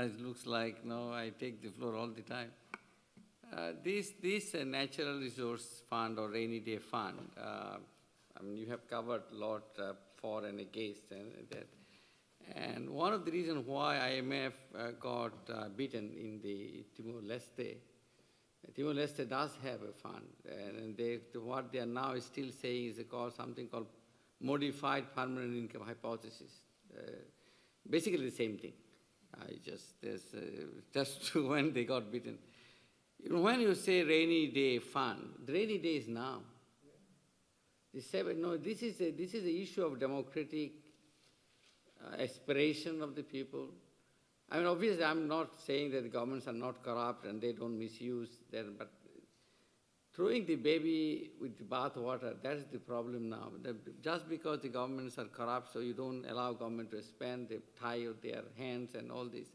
It looks like, no, I take the floor all the time. This natural resource fund or rainy day fund, I mean, you have covered a lot for and against that. And one of the reasons why IMF got beaten in the Timor-Leste, Timor-Leste does have a fund, and what they are now still saying is something called modified permanent income hypothesis. Basically the same thing. Just when they got beaten. You know, when you say rainy day fund, the rainy day is now. This is the issue of democratic aspiration of the people. I mean, obviously, I'm not saying that the governments are not corrupt and they don't misuse them, but throwing the baby with the bath water, that's the problem now. Just because the governments are corrupt, so you don't allow government to spend, they tie their hands and all this.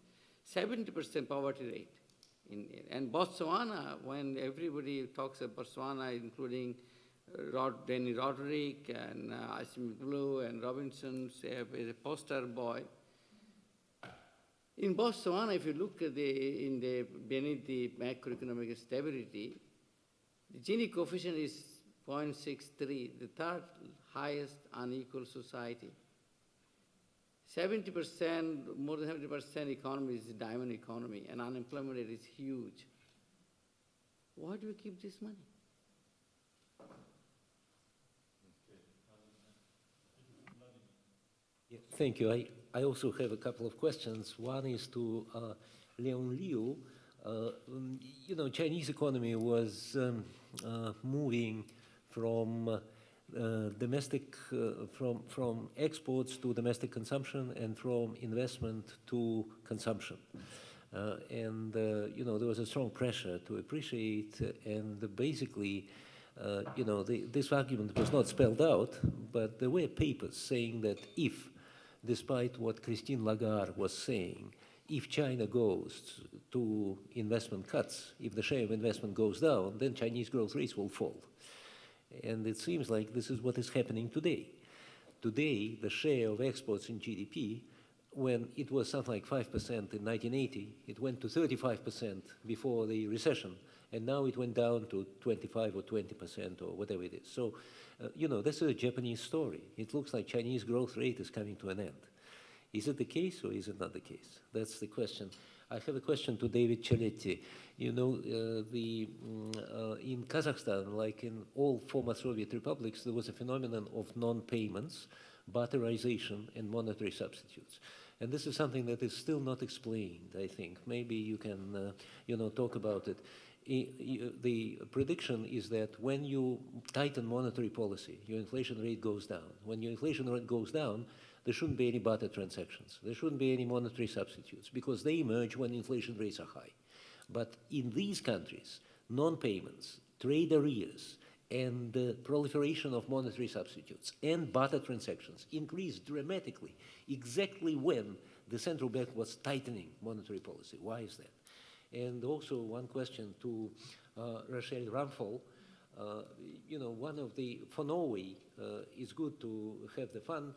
70% poverty rate. And Botswana, when everybody talks of Botswana, including Danny Roderick and Asim Blue and Robinson, a poster boy. In Botswana, if you look at beneath the macroeconomic stability, the Gini coefficient is 0.63, the third highest unequal society. 70%, more than 70% economy is a diamond economy, and unemployment rate is huge. Why do we keep this money? Yeah, thank you. I also have a couple of questions. One is to LIEW. You know, Chinese economy was moving from from exports to domestic consumption and from investment to consumption. You know, there was a strong pressure to appreciate, and basically, you know, this argument was not spelled out, but there were papers saying that if, despite what Christine Lagarde was saying, if China goes to investment cuts, if the share of investment goes down, then Chinese growth rates will fall. And it seems like this is what is happening today. Today, the share of exports in GDP, when it was something like 5% in 1980, it went to 35% before the recession, and now it went down to 25 or 20% or whatever it is. So, you know, this is a Japanese story. It looks like Chinese growth rate is coming to an end. Is it the case or is it not the case? That's the question. I have a question to David CELETTI. You know, in Kazakhstan, like in all former Soviet republics, there was a phenomenon of non-payments, barterization, and monetary substitutes. And this is something that is still not explained, I think. Maybe you can, you know, talk about it. The prediction is that when you tighten monetary policy, your inflation rate goes down. When your inflation rate goes down, there shouldn't be any barter transactions. There shouldn't be any monetary substitutes because they emerge when inflation rates are high. But in these countries, non-payments, trade arrears, and the proliferation of monetary substitutes and barter transactions increased dramatically exactly when the central bank was tightening monetary policy. Why is that? And also one question to Rochelle RAMFOL. You know, for Norway, it's good to have the fund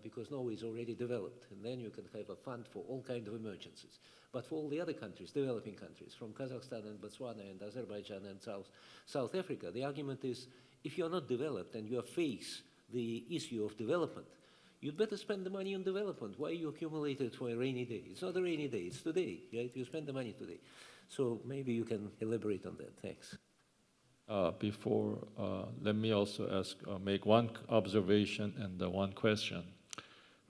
because Norway is already developed, and then you can have a fund for all kinds of emergencies. But for all the other countries, developing countries, from Kazakhstan and Botswana and Azerbaijan and South Africa, the argument is, if you're not developed and you face the issue of development, you'd better spend the money on development. Why you accumulate it for a rainy day? It's not a rainy day, it's today, right? You spend the money today. So maybe you can elaborate on that. Thanks. Let me also make one observation and one question.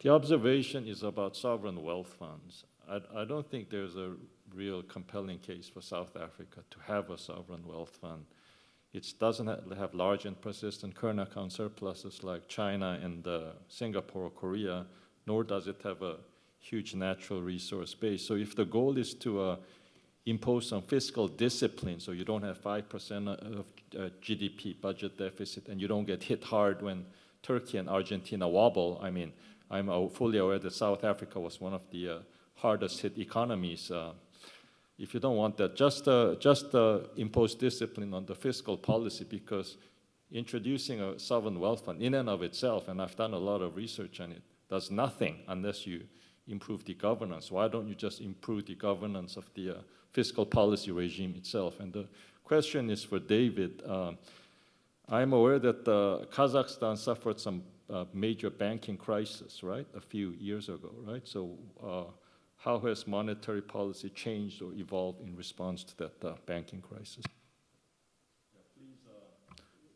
The observation is about sovereign wealth funds. I don't think there's a real compelling case for South Africa to have a sovereign wealth fund. It doesn't have large and persistent current account surpluses like China and Singapore or Korea, nor does it have a huge natural resource base. So if the goal is to impose some fiscal discipline so you don't have 5% of GDP budget deficit and you don't get hit hard when Turkey and Argentina wobble. I mean, I'm fully aware that South Africa was one of the hardest hit economies. If you don't want that, just impose discipline on the fiscal policy, because introducing a sovereign wealth fund in and of itself, and I've done a lot of research on it, does nothing unless you improve the governance? Why don't you just improve the governance of the fiscal policy regime itself? And the question is for David. I'm aware that Kazakhstan suffered some major banking crisis, right, a few years ago, right? So how has monetary policy changed or evolved in response to that banking crisis? Yeah, please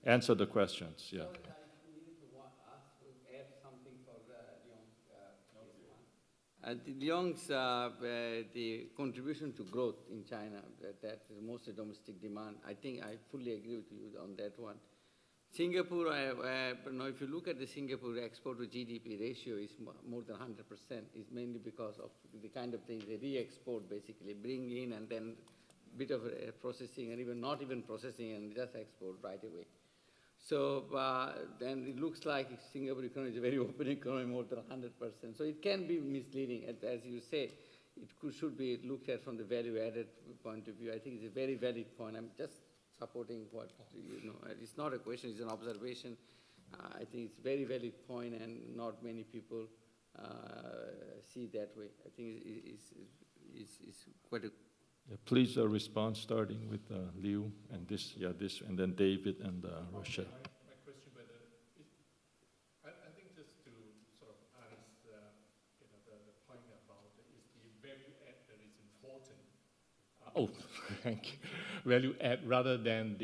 answer the questions, yeah. LEONG's the contribution to growth in China, that is mostly domestic demand. I think I fully agree with you on that one. Singapore, if you look at the Singapore export to GDP ratio is more than 100%. It's mainly because of the kind of things they re-export, basically, bring in and then a bit of processing and even not even processing and just export right away. So then it looks like Singapore economy is a very open economy, more than 100%. So it can be misleading, as you say. Should be looked at from the value-added point of view. I think it's a very valid point. I'm just supporting what, it's not a question, it's an observation. I think it's a very valid point and not many people see that way. I think it's quite a... Yeah, please respond, starting with Liu and and then David and Rochelle. My question, I think just to sort of answer, the point about is the value add that is important. Thank you. Value add rather than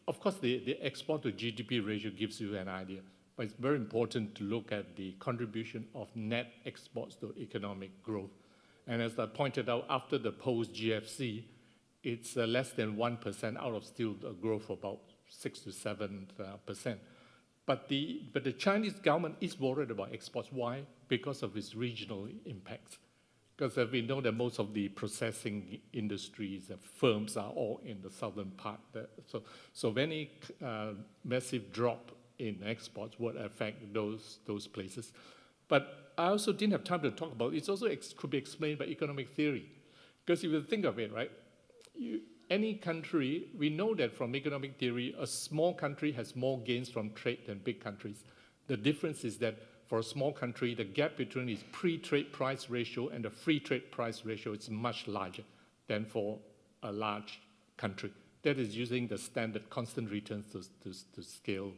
of course, the export to GDP ratio gives you an idea, but it's very important to look at the contribution of net exports to economic growth. And as I pointed out, after the post-GFC, it's less than 1% out of still a growth of about 6 to 7%. But the Chinese government is worried about exports. Why? Because of its regional impacts. Because we know that most of the processing industries and firms are all in the southern part. So any massive drop in exports would affect those places. But I also didn't have time to talk about it. It's also could be explained by economic theory. Because if you think of it, right, any country, we know that from economic theory, a small country has more gains from trade than big countries. The difference is that for a small country, the gap between its pre-trade price ratio and the free trade price ratio is much larger than for a large country. That is using the standard constant returns to scale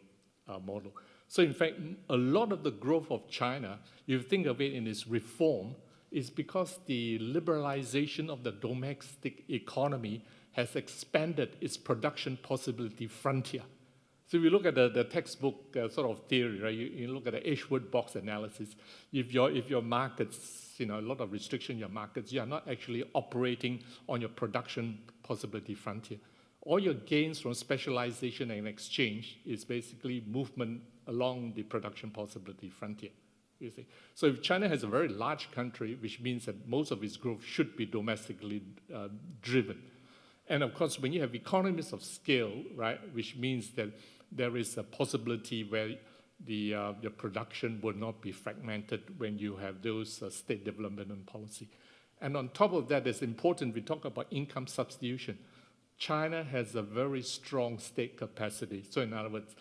model. So in fact, a lot of the growth of China, you think of it in its reform, is because the liberalization of the domestic economy has expanded its production possibility frontier. So if you look at the textbook sort of theory, right? You look at the H-word box analysis. If your markets, a lot of restriction in your markets, you are not actually operating on your production possibility frontier. All your gains from specialization and exchange is basically movement along the production possibility frontier, you see. So if China has a very large country, which means that most of its growth should be domestically driven. And of course, when you have economies of scale, right, which means that there is a possibility where the production will not be fragmented when you have those state development policy. And on top of that, it's important we talk about income substitution. China has a very strong state capacity. So in other words,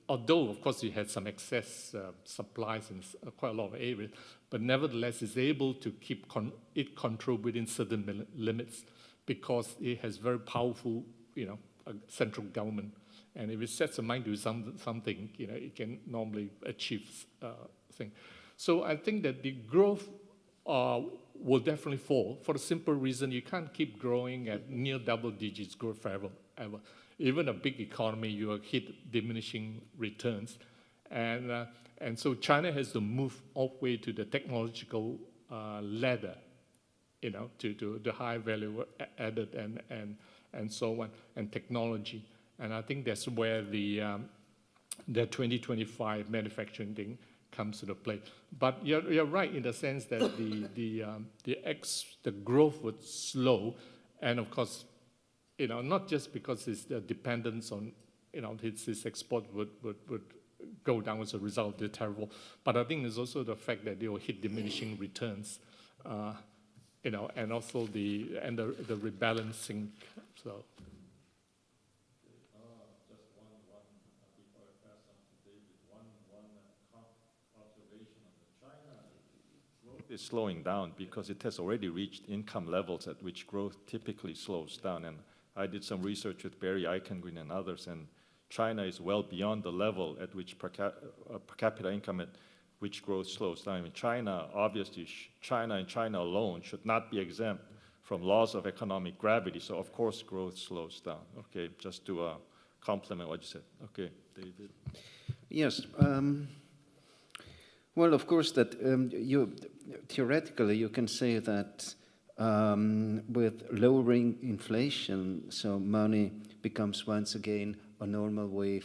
although, of course, it has some excess supplies in quite a lot of areas, but nevertheless, it's able to keep it controlled within certain limits because it has very powerful, central government. And if it sets a mind to do something, it can normally achieve things. So I think that the growth will definitely fall for the simple reason you can't keep growing at near double digits growth forever, ever. Even a big economy, you will hit diminishing returns. And so China has to move all the way to the technological ladder, to the high value added and so on, and technology. And I think that's where the 2025 manufacturing thing comes to the play. But you're right in the sense that the growth would slow, and of course, not just because it's the dependence on, its export would go down as a result of the terrible, but I think there's also the fact that they will hit diminishing returns, and also the rebalancing. So. Observation on the China growth is slowing down because it has already reached income levels at which growth typically slows down. And I did some research with Barry Eichengreen and others, and China is well beyond the level at which per capita income at which growth slows down. I mean, China, obviously, China and China alone should not be exempt from laws of economic gravity. So, of course, growth slows down. Okay, just to complement what you said. Okay, David. Yes. Well, of course, that theoretically you can say that with lowering inflation, so money becomes once again a normal way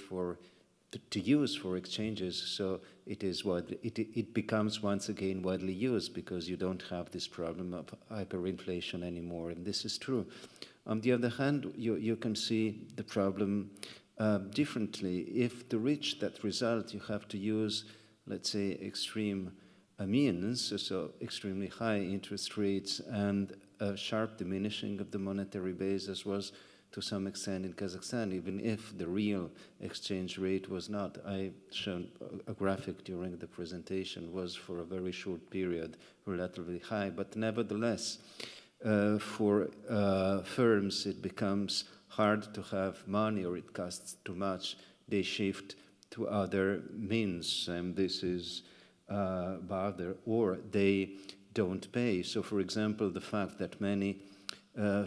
to use for exchanges. So it becomes once again widely used because you don't have this problem of hyperinflation anymore, and this is true. On the other hand, you can see the problem differently. If to reach that result, you have to use, let's say, extreme means, so extremely high interest rates and a sharp diminishing of the monetary base, as was to some extent in Kazakhstan, even if the real exchange rate was not. I showed a graphic during the presentation, was for a very short period relatively high, but nevertheless, for firms it becomes hard to have money, or it costs too much. They shift to other means, and this is barter, or they don't pay. So, for example, the fact that many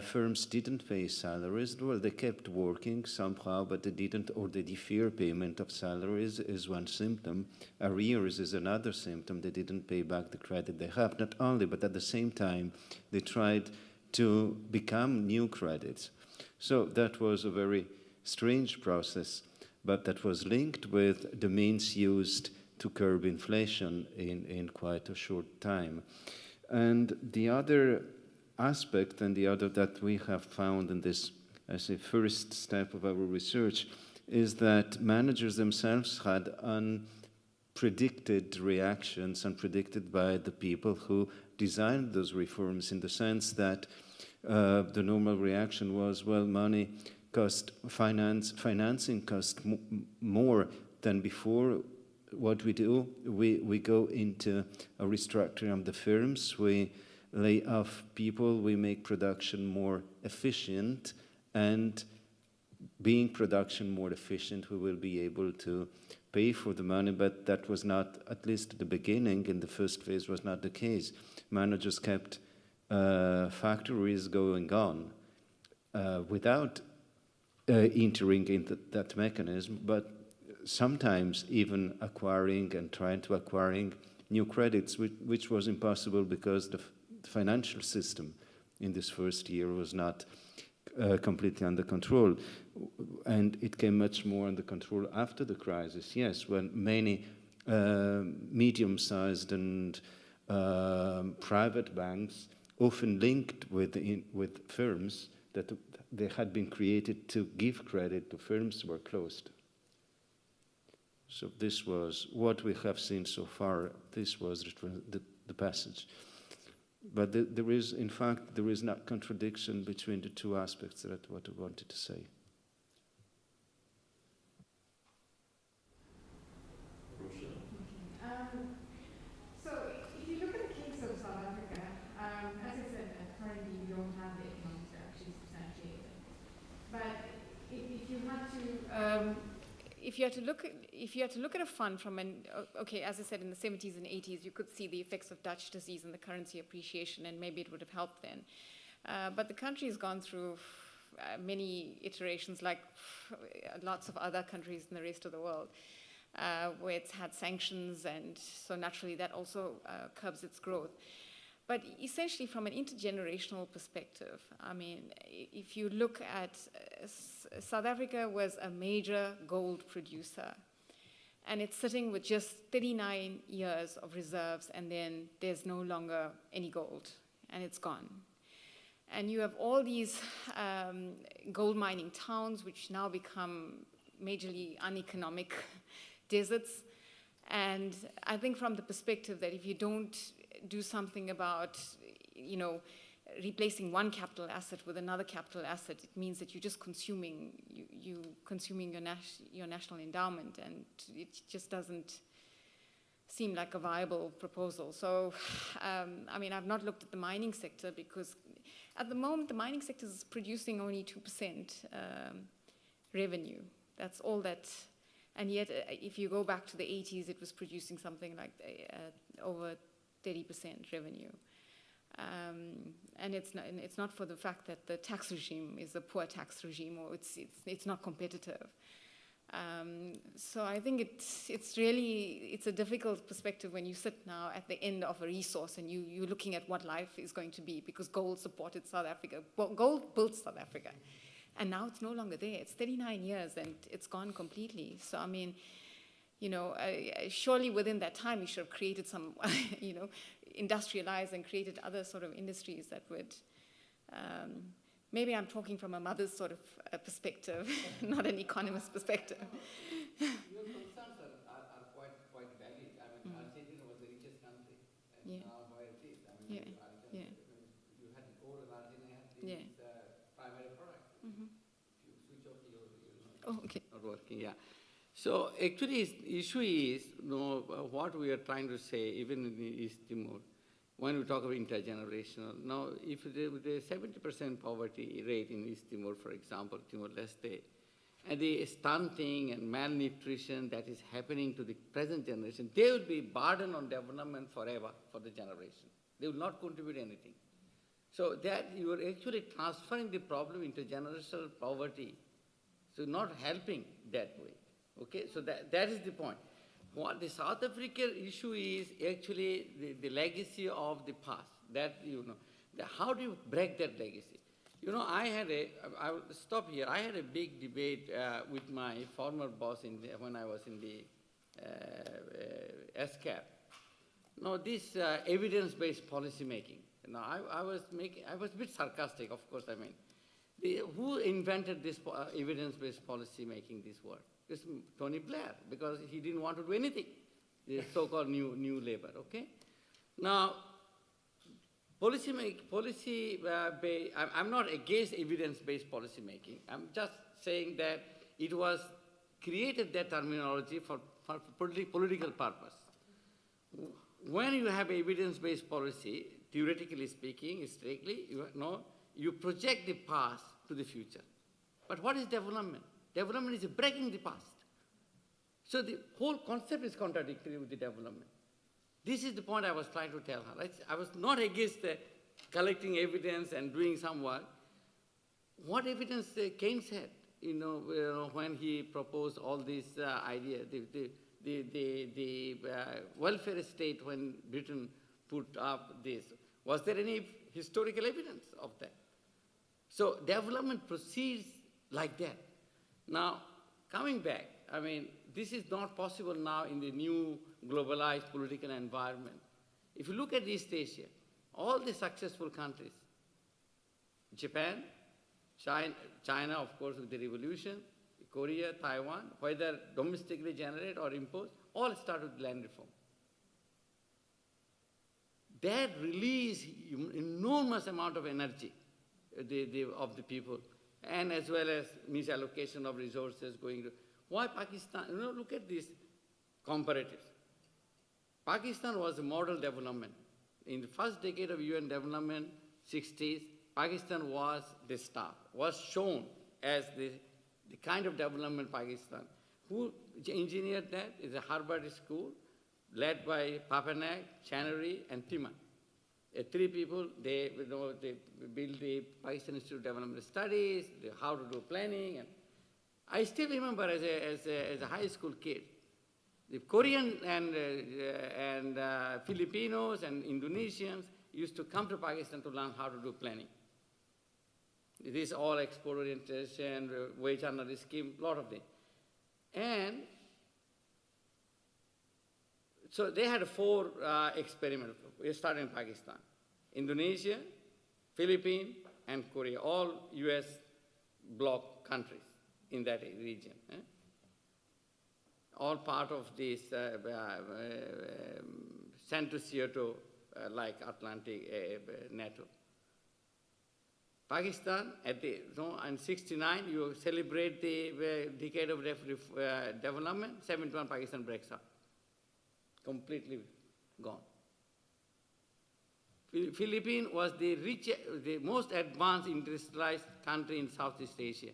firms didn't pay salaries, well, they kept working somehow, but they didn't, or they defer payment of salaries is one symptom. Arrears is another symptom. They didn't pay back the credit they have. Not only, but at the same time, they tried to become new credits. So that was a very strange process, but that was linked with the means used to curb inflation in quite a short time. And the other aspect, and the other that we have found in this, as a first step of our research, is that managers themselves had unpredicted reactions, unpredicted by the people who designed those reforms, in the sense that the normal reaction was, well, money cost, financing cost more than before. What we do, we go into a restructuring of the firms, we lay off people, we make production more efficient, and being production more efficient, we will be able to pay for the money. But that was not, at least at the beginning, in the first phase, was not the case. Managers kept factories going on without entering into that mechanism, but sometimes even acquiring and trying to acquiring new credits, which was impossible because the financial system in this first year was not completely under control. And it came much more under control after the crisis, yes, when many medium-sized and private banks, often linked with firms that they had been created to give credit to firms, were closed. So this was what we have seen so far. This was the passage. But there is, in fact, there is not contradiction between the two aspects that what I wanted to say. So if you look at the case of South Africa, as I said, currently we don't have the economics to actually substantiate it. But if you had to look at a fund from okay, as I said, in the 70s and 80s, you could see the effects of Dutch disease and the currency appreciation, and maybe it would have helped then. But the country has gone through many iterations, like lots of other countries in the rest of the world, where it's had sanctions, and so naturally that also curbs its growth. But essentially, from an intergenerational perspective, I mean, if you look at South Africa was a major gold producer, and it's sitting with just 39 years of reserves, and then there's no longer any gold, and it's gone. And you have all these gold mining towns, which now become majorly uneconomic deserts. And I think from the perspective that if you don't do something about, replacing one capital asset with another capital asset, it means that you're just consuming your national endowment, and it just doesn't seem like a viable proposal. So, I mean, I've not looked at the mining sector because at the moment the mining sector is producing only 2% revenue. That's all that, and yet if you go back to the 80s, it was producing something like over 30% revenue. And it's not for the fact that the tax regime is a poor tax regime or it's not competitive. So I think it's a difficult perspective when you sit now at the end of a resource and you're looking at what life is going to be, because gold supported South Africa. Gold built South Africa. And now it's no longer there. It's 39 years and it's gone completely. So, I mean, you know, surely within that time we should have created some, you know, industrialized and created other sort of industries that would, maybe I'm talking from a mother's sort of perspective, not an economist perspective. Your concerns are quite valid. I mean, Argentina was the richest country, and now where it is. I mean, you had gold and Argentina had the primary product. If you switch off Not working, So actually, the issue is, you know, what we are trying to say, even in East Timor, when we talk about intergenerational. Now, if the 70% poverty rate in East Timor, for example, Timor-Leste, and the stunting and malnutrition that is happening to the present generation, they will be burdened on development forever for the generation. They will not contribute anything. So that you are actually transferring the problem into generational poverty, so not helping that way. Okay, so that is the point. What the South African issue is actually the legacy of the past. That, you know, how do you break that legacy? You know, I will stop here. I had a big debate with my former boss when I was in the SCAP. No, this evidence-based policy making. Now, I was a bit sarcastic, of course. I mean, who invented this evidence-based policy making this word? It's Tony Blair, because he didn't want to do anything. The so-called new labor. Okay. Now, I'm not against evidence-based policy making. I'm just saying that it was created, that terminology for political purpose. When you have evidence-based policy, theoretically speaking, strictly, you project the past to the future. But what is development? Development is breaking the past. So the whole concept is contradictory with the development. This is the point I was trying to tell her. Right? I was not against collecting evidence and doing some work. What evidence Keynes had, when he proposed all these ideas, the welfare state when Britain put up this, was there any historical evidence of that? So development proceeds like that. Now, coming back, I mean, this is not possible now in the new globalized political environment. If you look at East Asia, all the successful countries, Japan, China, of course, with the revolution, Korea, Taiwan, whether domestically generated or imposed, all started with land reform. That released enormous amount of energy of the people, and as well as misallocation of resources going to. Why Pakistan? Look at this comparatives. Pakistan was a model development. In the first decade of UN development, 60s, Pakistan was the star, was shown as the kind of development Pakistan. Who engineered that? Is a Harvard school led by Papanak, Chowdhury, and Timan. Three people, they built the Pakistan Institute of Development Studies, how to do planning. And I still remember as a high school kid, the Korean and Filipinos and Indonesians used to come to Pakistan to learn how to do planning. This all export orientation, wage earner scheme, a lot of them. And so they had 4 experiments. We started in Pakistan, Indonesia, Philippines, and Korea, all US bloc countries in that region. All part of this Centro-Kyoto like Atlantic NATO. Pakistan, in 69, you celebrate the decade of development, 71 Pakistan breaks up. completely gone. Philippines was the most advanced industrialized country in Southeast Asia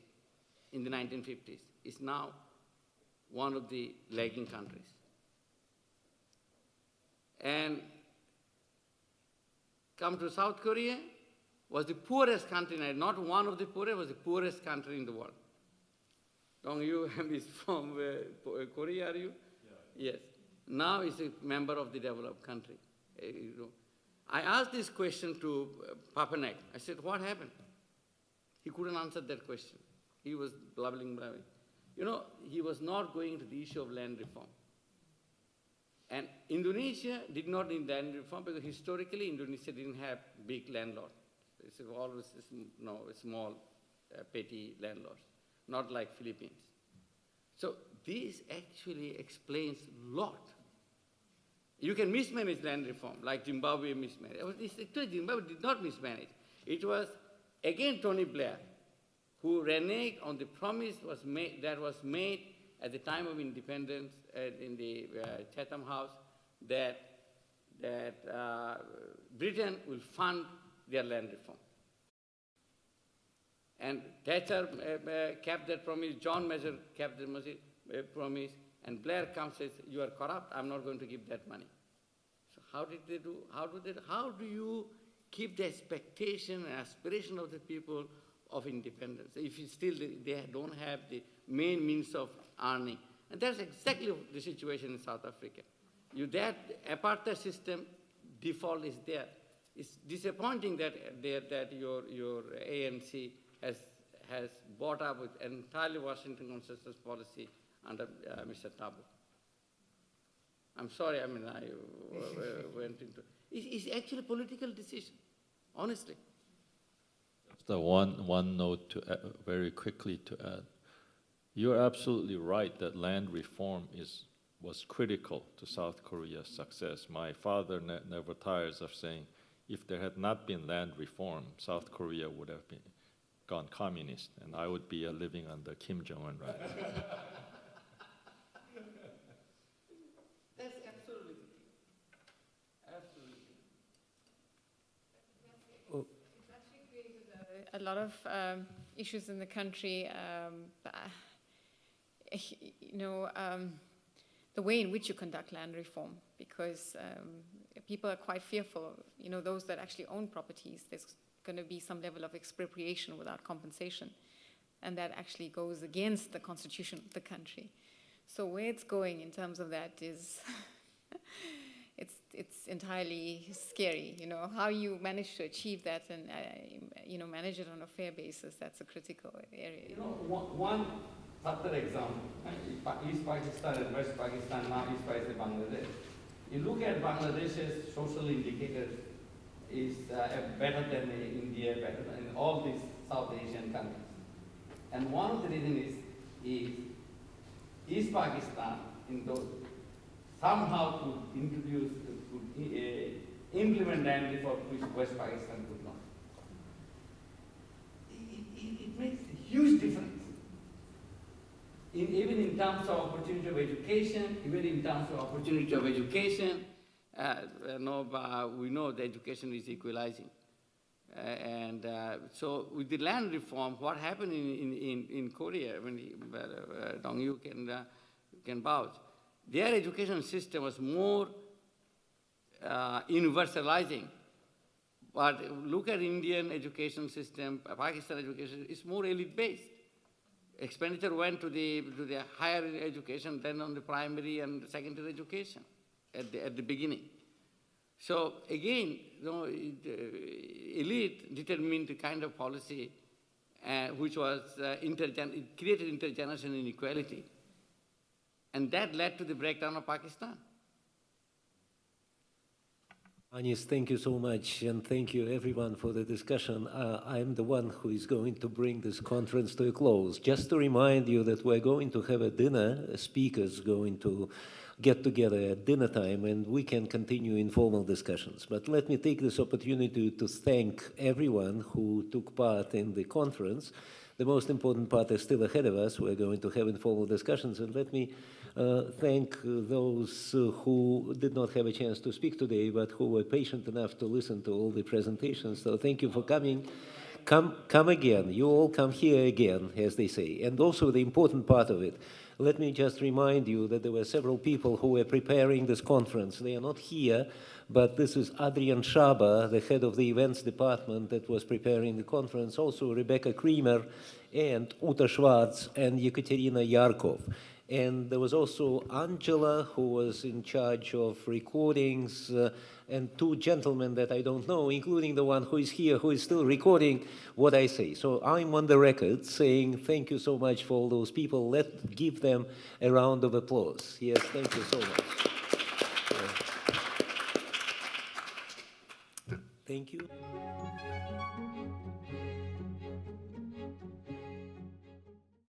in the 1950s. It's now one of the lagging countries. And come to South Korea, was the poorest country, not one of the poorest, was the poorest country in the world. DONGHYUN is from Korea, are you? Yeah. Yes. Now he's a member of the developed country. I asked this question to Papanek. I said, what happened? He couldn't answer that question. He was blabbering. You know, he was not going to the issue of land reform. And Indonesia did not need land reform because historically Indonesia didn't have big landlords. It's always small, petty landlords, not like Philippines. So this actually explains a lot. You can mismanage land reform, like Zimbabwe mismanaged. Zimbabwe did not mismanage. It was, again, Tony Blair, who reneged on the promise that was made at the time of independence in the Chatham House that Britain will fund their land reform. And Thatcher kept that promise, John Major kept that promise, and Blair comes and says, you are corrupt, I'm not going to give that money. So how did they do? How do you keep the expectation and aspiration of the people of independence if you still they don't have the main means of earning? And that's exactly the situation in South Africa. That apartheid system default is there. It's disappointing that your ANC has brought up with entirely Washington consensus policy under Mr. Thabo. I'm sorry, I mean, I went into... It's actually a political decision, honestly. Just one note to add, very quickly to add. You're absolutely right that land reform was critical to South Korea's success. My father never tires of saying, if there had not been land reform, South Korea would have gone communist, and I would be living under Kim Jong-un right now. That's absolutely absolutely. It's actually created a lot of issues in the country. The way in which you conduct land reform, because people are quite fearful. Those that actually own properties, there's going to be some level of expropriation without compensation, and that actually goes against the constitution of the country. So where it's going in terms of that is, it's entirely scary. How you manage to achieve that and manage it on a fair basis. That's a critical area. One further example, East Pakistan and West Pakistan, now East Pakistan, Bangladesh. You look at Bangladesh's social indicators is better than India, better than all these South Asian countries. And one of the reasons is East Pakistan somehow could implement land reform which West Pakistan could not. It makes a huge difference. Even in terms of opportunity of education, we know the education is equalizing. So with the land reform, what happened in Korea, when DONGHYUN can vouch, their education system was more universalizing. But look at Indian education system, Pakistan education, it's more elite-based. Expenditure went to the higher education than on the primary and secondary education at the beginning. So again, elite determined the kind of policy which was it created intergenerational inequality, and that led to the breakdown of Pakistan. Anis, thank you so much, and thank you everyone for the discussion. I'm the one who is going to bring this conference to a close. Just to remind you that we're going to have a dinner, speakers going to get together at dinner time, and we can continue informal discussions. But let me take this opportunity to thank everyone who took part in the conference. The most important part is still ahead of us. We're going to have informal discussions, and let me thank those who did not have a chance to speak today, but who were patient enough to listen to all the presentations. So thank you for coming. Come again. You all come here again, as they say. And also the important part of it, let me just remind you that there were several people who were preparing this conference. They are not here, but this is Adrian Schaber, the head of the events department that was preparing the conference, also Rebecca Kremer, and Uta Schwartz, and Yekaterina Yarkov. And there was also Angela, who was in charge of recordings, and two gentlemen that I don't know, including the one who is here, who is still recording what I say. So I'm on the record saying thank you so much for all those people. Let's give them a round of applause. Yes, thank you so much. Thank you.